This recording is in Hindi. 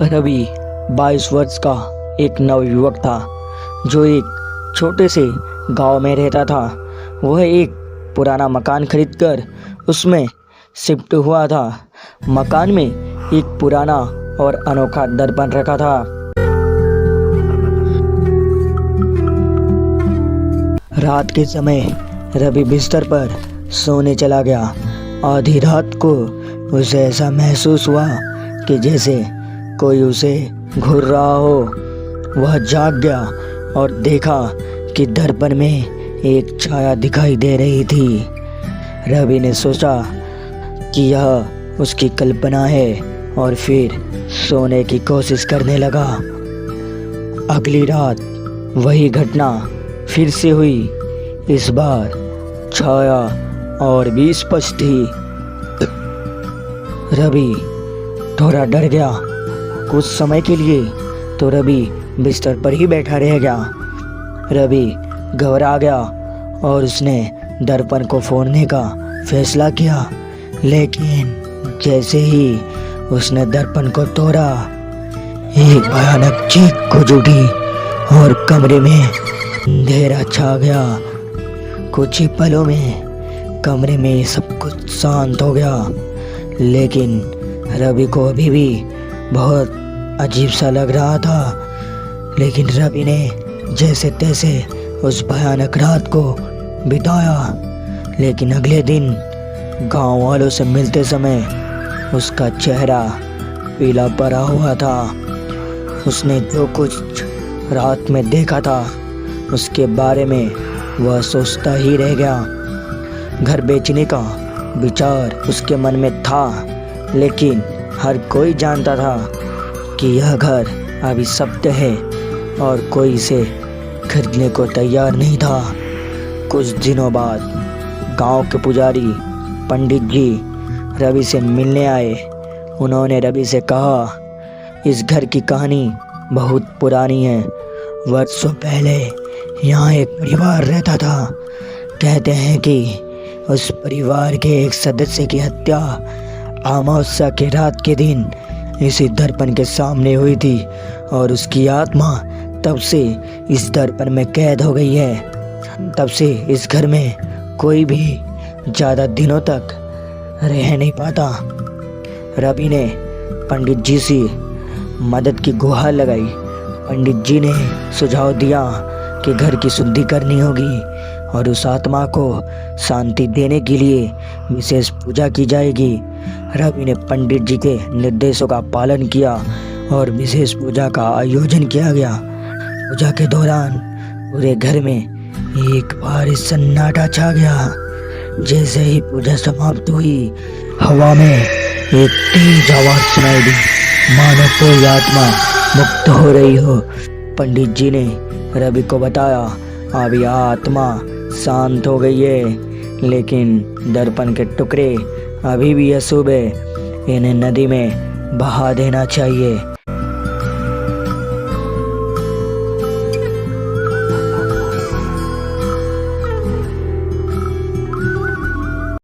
रवि 22 वर्ष का एक नवयुवक था जो एक छोटे से गांव में रहता था। वह एक पुराना मकान खरीदकर उसमें शिफ्ट हुआ था। मकान में एक पुराना और अनोखा दर्पण रखा था। रात के समय रवि बिस्तर पर सोने चला गया। आधी रात को उसे ऐसा महसूस हुआ कि जैसे कोई उसे घूर रहा हो। वह जाग गया और देखा कि दर्पण में एक छाया दिखाई दे रही थी। रवि ने सोचा कि यह उसकी कल्पना है और फिर सोने की कोशिश करने लगा। अगली रात वही घटना फिर से हुई। इस बार छाया और भी स्पष्ट थी। रवि थोड़ा डर गया। कुछ समय के लिए तो रवि बिस्तर पर ही बैठा रह गया। रवि घबरा गया और उसने दर्पण को फोड़ने का फैसला किया। लेकिन जैसे ही उसने दर्पण को तोड़ा, एक भयानक चीख गूंज उठी और कमरे में अंधेरा छा गया। कुछ ही पलों में कमरे में सब कुछ शांत हो गया। लेकिन रवि को अभी भी बहुत अजीब सा लग रहा था। लेकिन रवि ने जैसे तैसे उस भयानक रात को बिताया। लेकिन अगले दिन गांव वालों से मिलते समय उसका चेहरा पीला पड़ा हुआ था। उसने जो कुछ रात में देखा था उसके बारे में वह सोचता ही रह गया। घर बेचने का विचार उसके मन में था, लेकिन हर कोई जानता था कि यह घर अभी सत्य है और कोई इसे खरीदने को तैयार नहीं था। कुछ दिनों बाद गांव के पुजारी पंडित जी रवि से मिलने आए। उन्होंने रवि से कहा, इस घर की कहानी बहुत पुरानी है। वर्षों पहले यहाँ एक परिवार रहता था। कहते हैं कि उस परिवार के एक सदस्य की हत्या अमावस्या के रात के दिन इसी दर्पण के सामने हुई थी और उसकी आत्मा तब से इस दर्पण में कैद हो गई है। तब से इस घर में कोई भी ज़्यादा दिनों तक रह नहीं पाता। रवि ने पंडित जी से मदद की गुहार लगाई। पंडित जी ने सुझाव दिया कि घर की शुद्धि करनी होगी और उस आत्मा को शांति देने के लिए विशेष पूजा की जाएगी। रवि ने पंडित जी के निर्देशों का पालन किया और विशेष पूजा का आयोजन किया गया। पूजा के दौरान पूरे घर में एक भारी सन्नाटा छा गया। जैसे ही पूजा समाप्त हुई, हवा में एक तेज आवाज सुनाई दी, मानो कोई आत्मा मुक्त हो रही हो। पंडित जी ने रवि को बताया, अब यह आत्मा शांत हो गई है, लेकिन दर्पण के टुकड़े अभी भी अशुभ है। इन्हें नदी में बहा देना चाहिए।